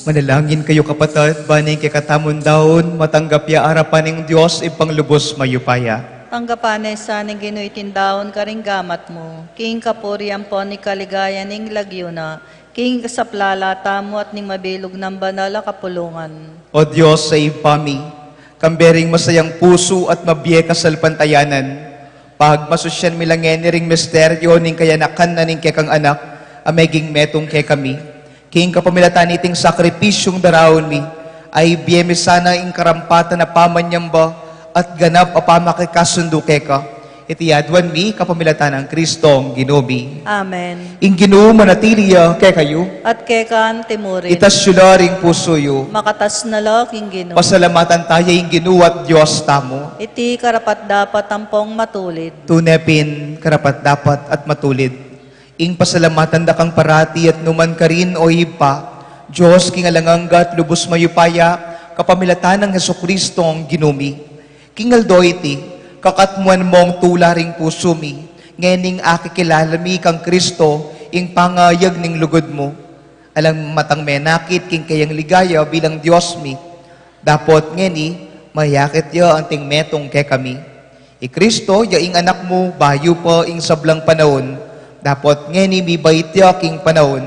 Speaker 2: Manalangin kayo kapatid, baning kay katamon daon, matanggap ya arapan ng Diyos, ipanglubos mayupaya.
Speaker 3: Tanggapan sa ning ginuitindaon karing gamat mo. King kapurian po ni kaligaya ning lagyuna. King kasaplalata mo at ning mabilog ng banala kapulungan.
Speaker 2: O Diyos sa ipami, kambering masayang puso at mabiye kasalpantayanan. Pag masusyan milangeni ring misteryo ning kayanakan na ning kekang anak, ameging metong ke kami. King kapamilatan iting sakripisyong darawon mi, ay biyeme sana ing karampatan na pamanyamba at ganap apamakikasundo keka. Itiyadwan mi kapamilatan ng Kristong Ginomi.
Speaker 3: Amen.
Speaker 2: Ing Ginoo manatiliya ke kayo,
Speaker 3: At kekan timurin.
Speaker 2: itas syularing puso yo.
Speaker 3: Makatas na lo king Ginoo.
Speaker 2: Pasalamatan tayo ing Ginoo at Diyos tamo.
Speaker 3: Iti karapat dapat tampong matulid.
Speaker 2: Tunepin, karapat dapat at matulid. Ing pasalamatan da kang parati at numan ka rin o ipa, Diyos king alangangga at lubos mayupaya, kapamilatan ng Jesucristo ang ginumi. King aldo iti, kakatmuan mong tularing puso mi, ngening akikilala mi kang Kristo, ing pangayag ning lugod mo. Alang matang menakit king kayang ligaya bilang Diyos mi. Dapot ngeni, mayakit ya ang ting metong ke kami. I Kristo, ya ing anak mo, bayo pa ing sablang panahon, dapot ngeni mi bait ya king panahon.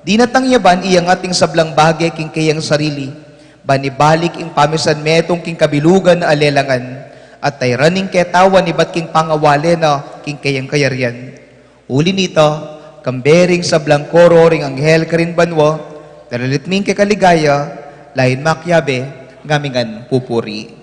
Speaker 2: Di natangyaban iyang ating sablang bagay king kayang sarili. Banibalik ing pamisan metong king kabilugan na alelangan. At tayraning ketawan ni bat king pangawale na king kayang kayarian. Uli nito, kambering sablang koro ring anghel karin banwa, dalalit ming kekaligaya, lain makyabe, ngamingan pupuri.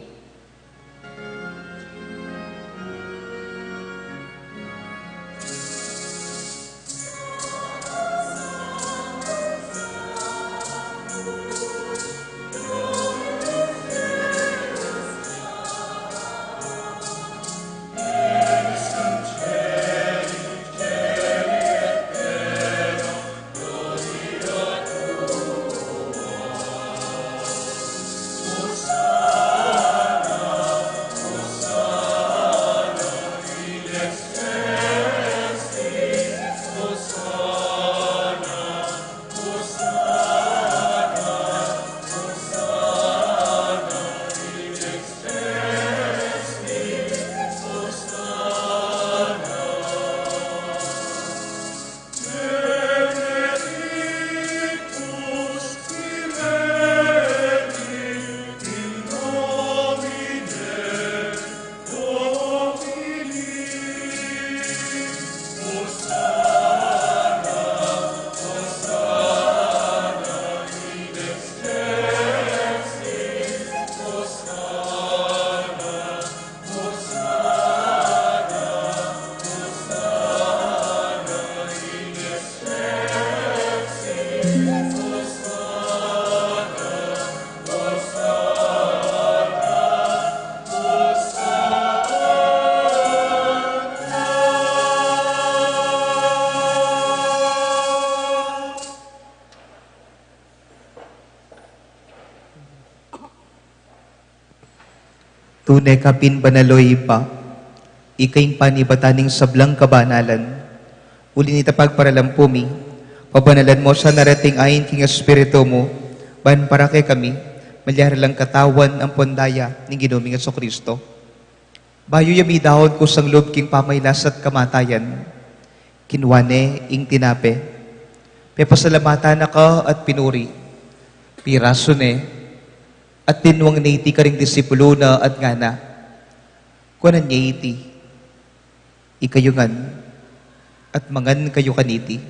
Speaker 2: Tunay kapin banaloy pa, ikaing panibataning sablang kabanalan. Uli nita pagparalampumi, pabanalan mo sa narating ayin king Espiritu mo, ban para kay kami, malyara lang katawan ang pondaya ng Ginoming Jesucristo. Bayo yami dahon ko sang loob king pamaylas at kamatayan, kinwane ing tinape. Pepasalamatan na ka at pinuri, piraso ne, at tinwang na iti karing disipulo na at ngana. Kunan niya iti, ikayungan, at mangan kayo kaniti.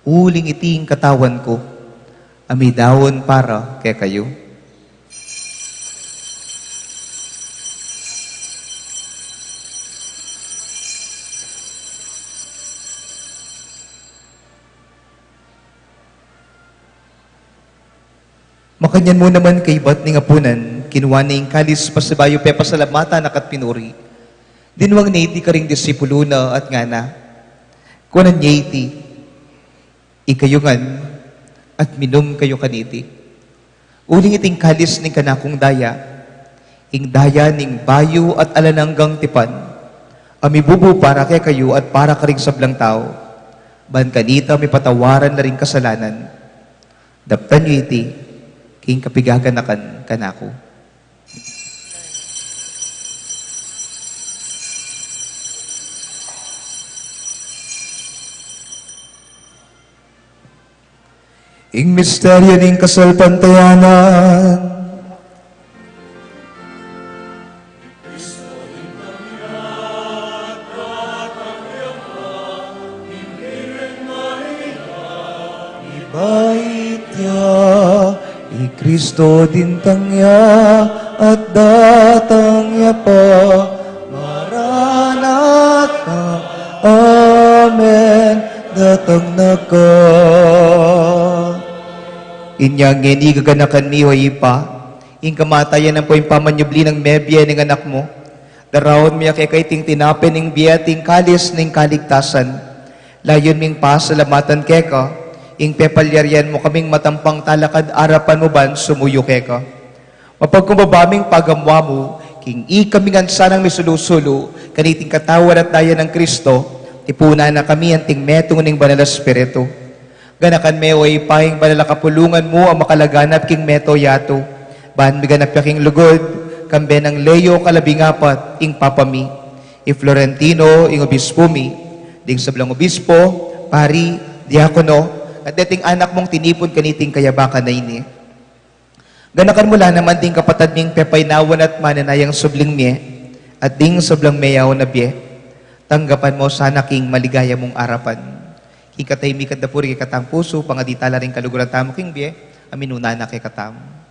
Speaker 2: Uling iti ang katawan ko, amidawon para kay kayo. Makanyan mo naman kay bat ni ngapunan, kinuha na yung kalis pasabayo pe pasalamata nakat pinuri. Dinwang na iti karing disipulo na at ngana. Kunan niya iti, ikayungan at minum kayo kaniti. Uling iting kalis ning kanakong daya, ing daya ning bayo at alananggang tipan. Amibubo para kay kayo at para karing sablang tao. Ban kanita may patawaran na ring kasalanan. Daptan yu iti, king kapigaganakan kanako. Ing misteryo ning kasalpantayanan, Baitya, i Kristo dintangya at datangya pa, Maranatha, Amen, datang na ka. Inyang ngeni gaganakan niyo ipa, ing kamatayan ng po yung pamanyubli ng mebya ng anak mo, darawon miya kay ting tinapin ng biyating kalis ng kaligtasan, layon ming pasalamatan keka, ing pepalyaryan mo kaming matampang talakad arapan mo ban sumuyo keka. Mapagkumbabaming pagamwa mo, king ikamingan sanang misulusulo, kaniting katawan at daya ng Kristo, tipuna na kami ang tingmetong ng banal na Espiritu. Ganakan mewa ipahing banal kapulungan mo ang makalaganap king meto yato. Bahan biganap king lugod, kambe ng Leo kalabingapat, ing papami. I Florentino, ing obispo mi, ding sablang obispo, pari, diakono, at dating anak mong tinipon kaniting kayabakan na ini. Ganakan mula naman ding kapatad ming pepaynawan at mananayang subling miye, at ding sablang meyaw na biye. Tanggapan mo sana king maligaya mong arapan. King katay mi kadapuri kay katang puso, pangaditala rin kaluguran tamo king biye, aminuna na kay katamo.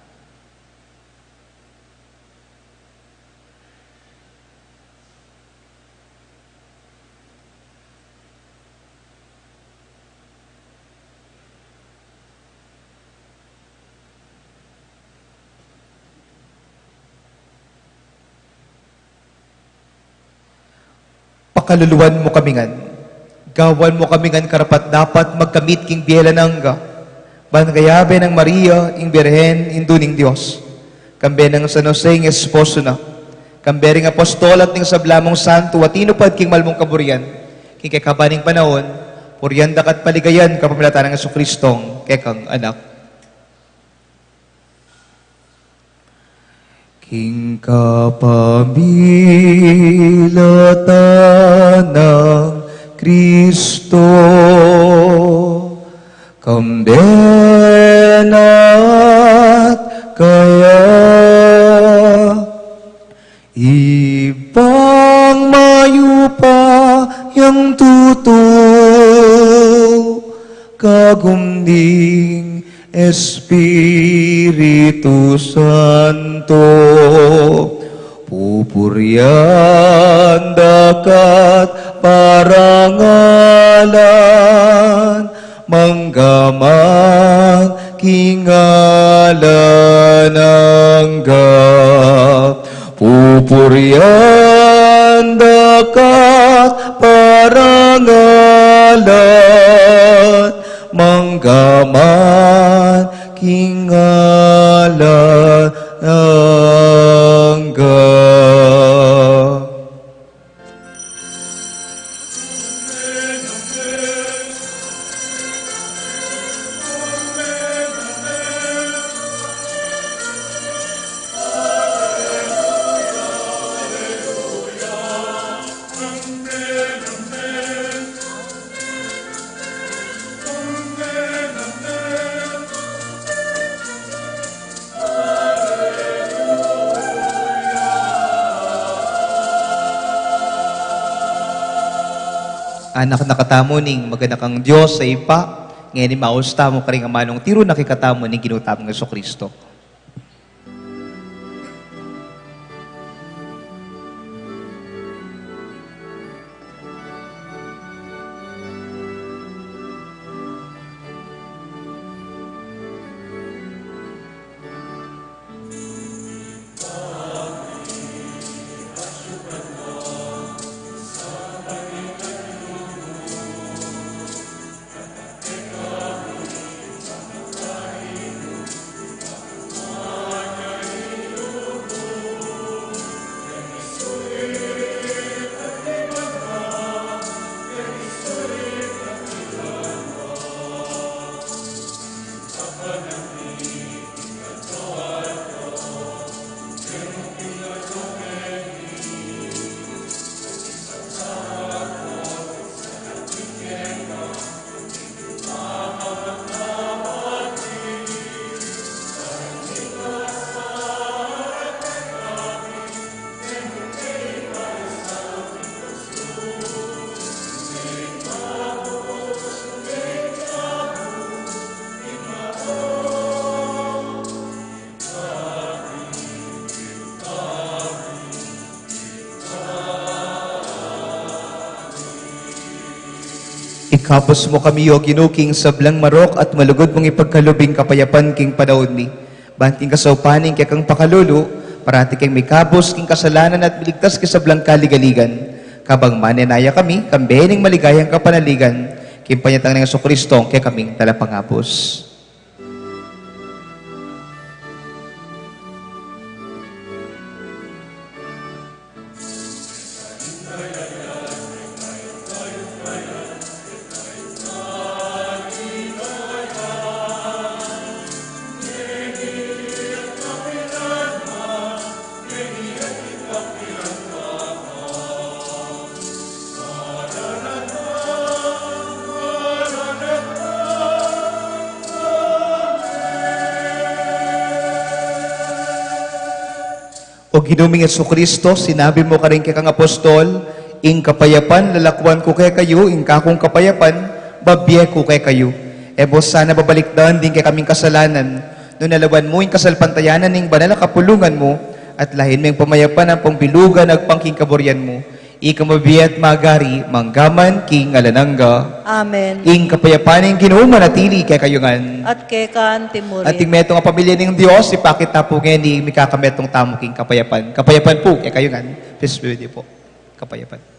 Speaker 2: Pakaluluan mo kamingan, gawan mo kamingan karapat dapat magkamit king biyela nangga, bangayabe ng Maria, ing Birhen, induning Diyos, kambe ng San Jose, ing esposo na, kambe ring apostol at ning sablamong santo, at inupad king malmong kaburian, king kakabaning panahon, puryandak at paligayan, kapamilatan ng Jesucristong, kekang anak. King kapamilatan ng Kristo, kambenat kaya, ibang mayupa yang tuto, kagumding Espiritu Santo, pupuryan dakat parangalan, manggaman kingalan angga, pupuryan dakat parangalan, manggaman kingalan angga. Anak nakatamo ning maganakang Diyos sa ipa, ngayon mausta mo karing amanong tiro nakikatamo ning ginutamo ng Jesucristo. Sikapos mo kami o ginuking sablang marok at malugod mong ipagkalubing kapayapan king panahon mi. Banting kasaupaning kaya kang pakalulu, parati kang may kabos king kasalanan at miligtas ka sablang kaligaligan. Kabang manenaya kami, kambening maligayang kapanaligan, kimpanyatang ng Jesucristo kaya kaming talapangapos. O ginuming Jesucristo, sinabi mo ka rin kay kang apostol, ing kapayapan, lalakwan ko kay kayo, ing kakong kapayapan, babiye ko kay kayo. Ebos sana babalikdan din kay kaming kasalanan, no nalawan mo ing kasalpantayanan ing banal na kapulungan mo, at lahin mo ing pamayapan ang pangbilugan ag pangking kaboryan mo. Ika mabiye at magari, manggaman king alanangga.
Speaker 3: Amen.
Speaker 2: Ing kapayapan ing Ginoo manatili kay kayungan.
Speaker 3: At kekan timuri.
Speaker 2: At metong ang pamilya ng Diyos, ipakit na po ngayon ni mikakametong tamuking kapayapan. Kapayapan po, kaya kayo nga. Please be po. Kapayapan.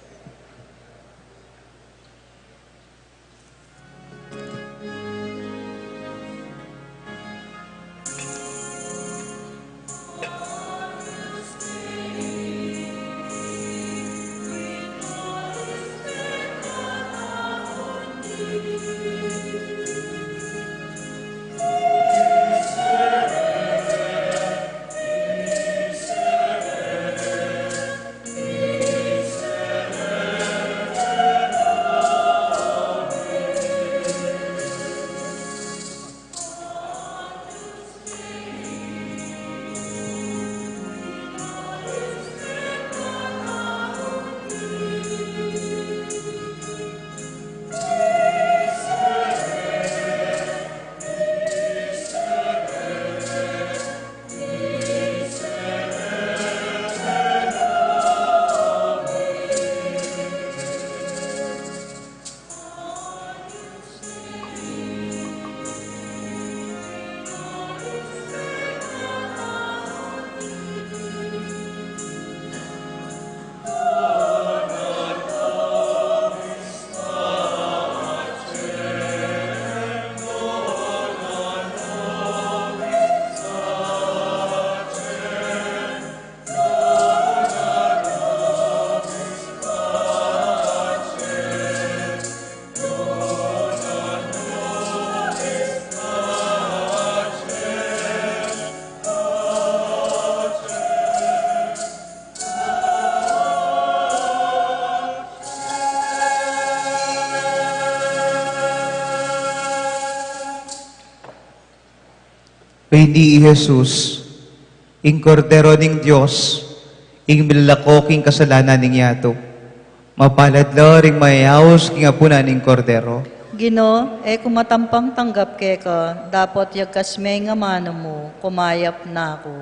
Speaker 2: Pwede Jesus, ing kordero ning Diyos, ing milalako king kasalanan ning yato. Mapalad lo ring mayaos king apuna ning kordero.
Speaker 3: Gino, kumatampang tanggap ke ka, dapat yagkasme nga mano mo, kumayap na ako.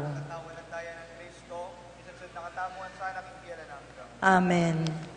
Speaker 3: Amen.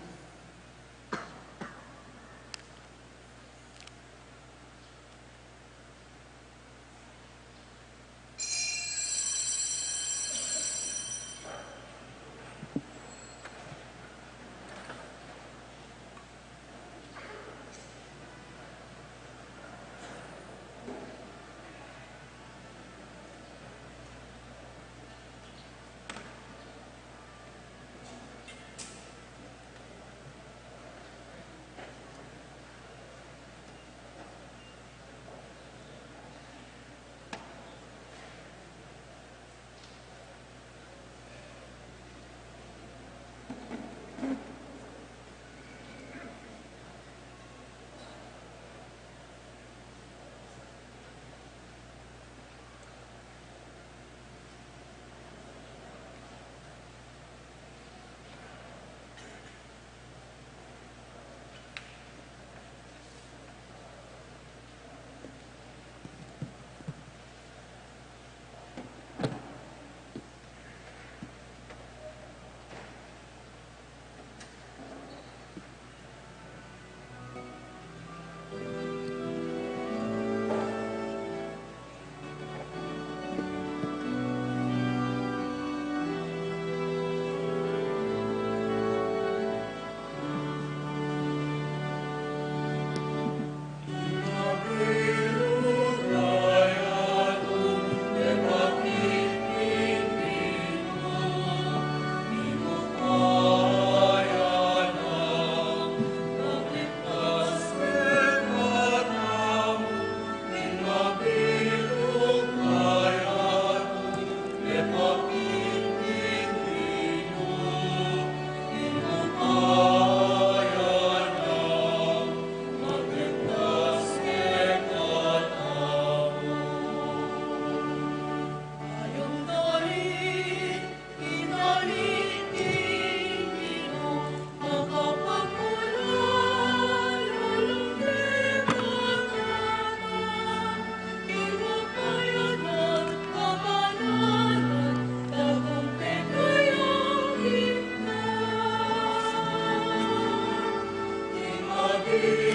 Speaker 1: Amen.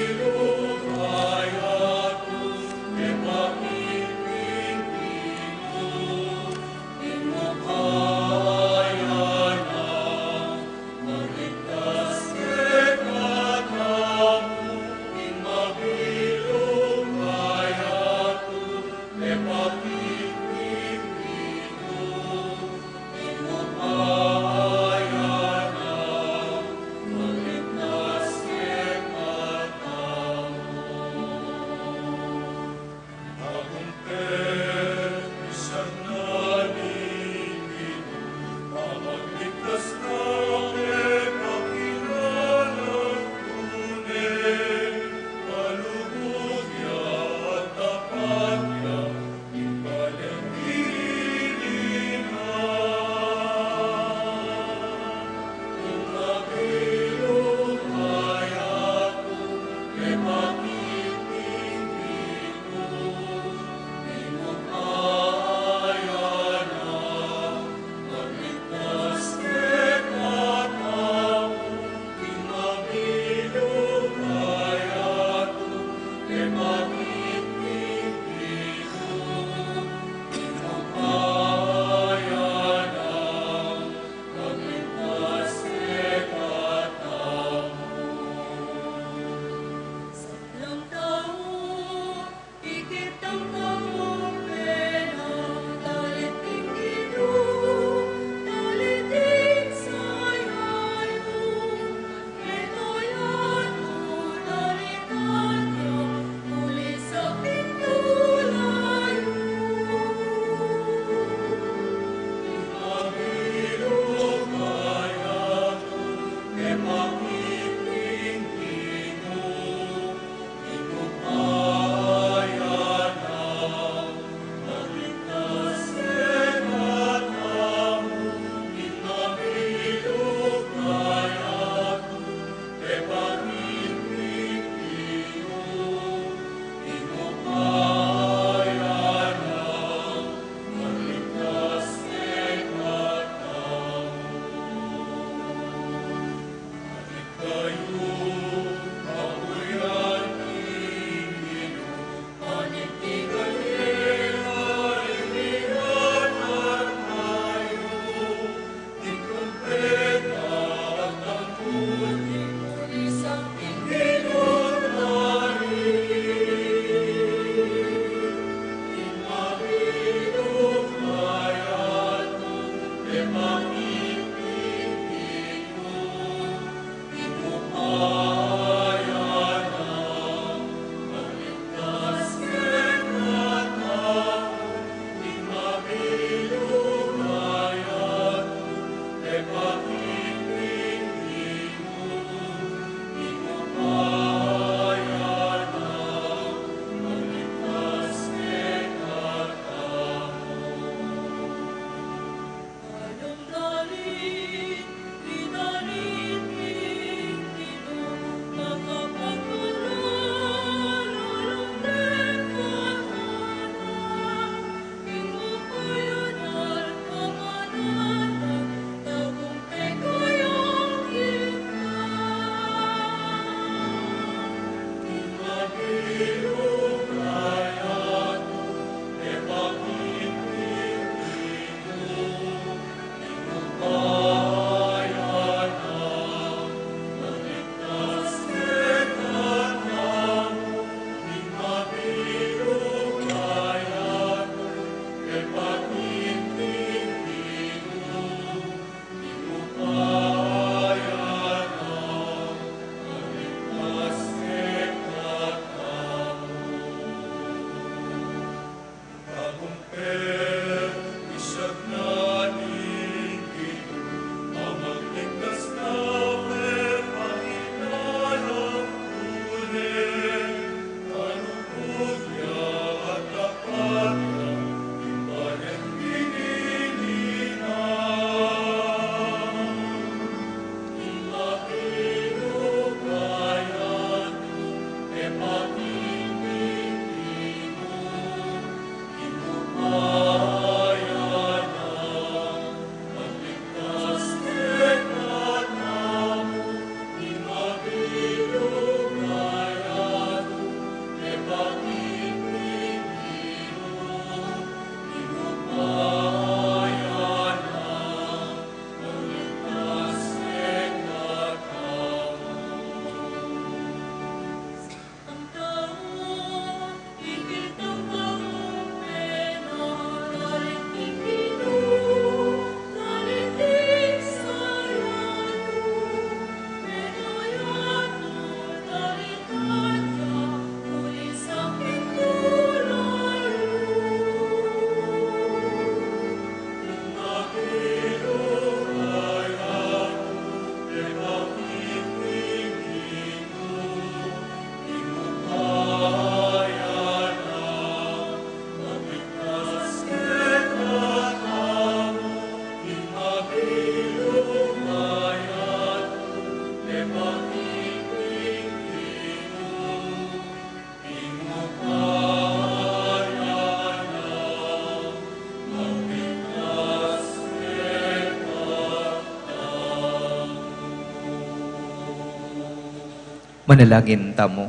Speaker 2: Manalangin tamo.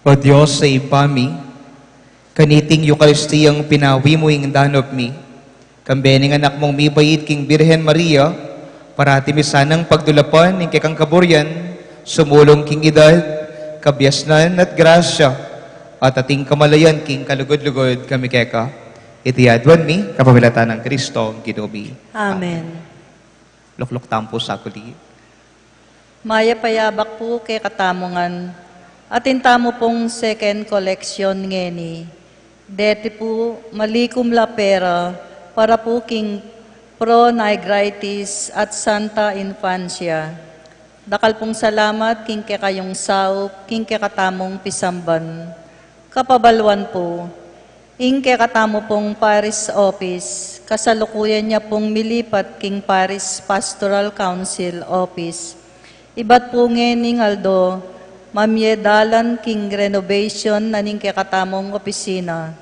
Speaker 2: O Diyos sa ipami, kaniting Eukaristiyang pinawi mo ing danop mi, kambening anak mong mibayit king Birhen Maria, parati misanang pagdulapan ing kekang kaburyan, sumulong king edad, kabyasnan at grasya, at ating kamalayan king kalugod-lugod kami keka. Itiyadwan mi, kapamilatan ng Kristo, Ginubi.
Speaker 3: Amen.
Speaker 2: Lukluk tampo sa kuli.
Speaker 3: Maya payabak po kay katamongan. Atin tamo pong second collection ngeni. Deti po malikum la pera para po king pro nigritis at Santa Infancia. Dakal pong salamat king kayong sao, king katamong pisamban. Kapabalwan po, ing katamo pong Paris Office, kasalukuyan niya pong milipat king Paris Pastoral Council Office. Ibat po ngening aldo, mamyedalan king renovation na ning katamong opisina.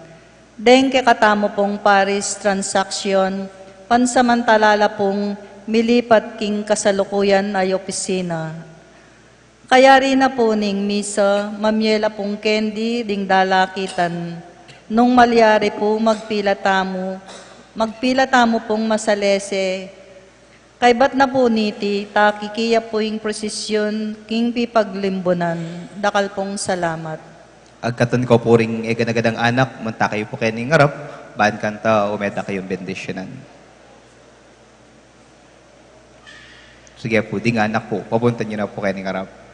Speaker 3: Deng katamo pong Paris Transaction, pansamantalala pong milipat king kasalukuyan ay opisina. Kaya rin na po ning misa, mamyela pong candy ding dalakitan. Nung malyari po magpila tamo pong masalese. Kay bat na po niti, takikiya po yung prosesyon, king pipaglimbunan. Dakal pong salamat.
Speaker 2: Agkatan ko po ring eganagadang anak, munta kayo po kayo ngarap, baan kanta, umeda kayong bendisyonan. Sige po, di nga anak po, papunta nyo na po kayo ngarap.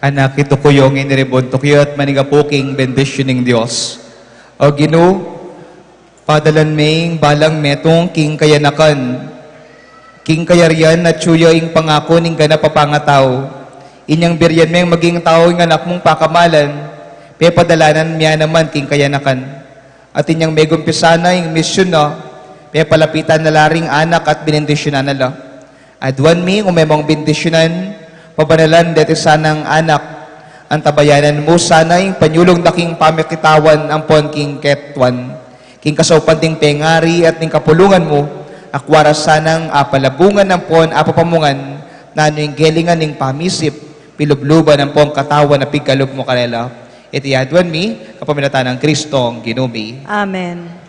Speaker 2: Anak, ito ko yung iniribuntok yun at manigapuking benditioning Diyos. O Gino, padalan maying balang metong king kayanakan, king kayarian at suya ing pangako ning ganapapangataw. Inyang biryan maying maging tao ing anak mong pakamalan, pepadalanan miya naman king kayanakan. At inyang may gumpisana ing misyon na, pepalapitan na laring anak at binindisyonan nala. Adwan mi, umemong bindisyonan, pabanalan deti sanang anak, ang tabayanan mo sana yung panyulong na king pamikitawan ang pon king ketwan. King kasaupan ting pengari at ning kapulungan mo, akwara sanang apalabungan ng pon apapamungan, na ano yung gelingan ning pamisip, pilubluban ng pon katawan na pigkalub mo kanila. Itiyadwan mi, kapamilatan ng Kristong Ginubi.
Speaker 3: Amen.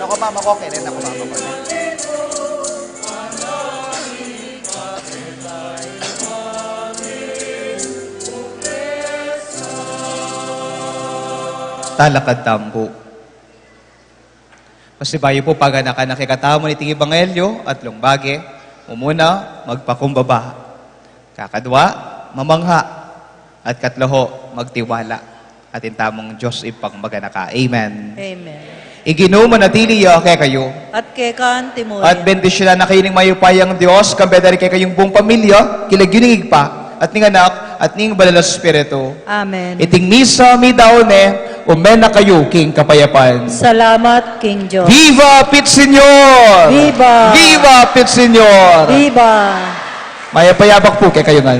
Speaker 2: Ako mama ko, kailan ako mama ko. Talakad tambo. Pasibayo po pag nakikatamo ni ting Ebanghelyo at lumbage, umuna, magpakumbaba. Kakadwa, mamangha. At katloho, magtiwala. At intamong Diyos ipang maganaka. Amen.
Speaker 3: Amen.
Speaker 2: Igino manatili ya kay kayo.
Speaker 3: At kay kan Timoy.
Speaker 2: At bendisyonan na kayo ng mayupayang Diyos, kambedari kay kayong buong pamilya, kilaginig pa, at ning anak, at ning banal na Espiritu.
Speaker 3: Amen.
Speaker 2: Iting misa, mi daone, umena kayo, King Kapayapan.
Speaker 3: Salamat, King Diyos.
Speaker 2: Viva Pit Señor!
Speaker 3: Viva!
Speaker 2: Viva Pit Señor!
Speaker 3: Viva!
Speaker 2: Mayapayabak po kay kayo nga.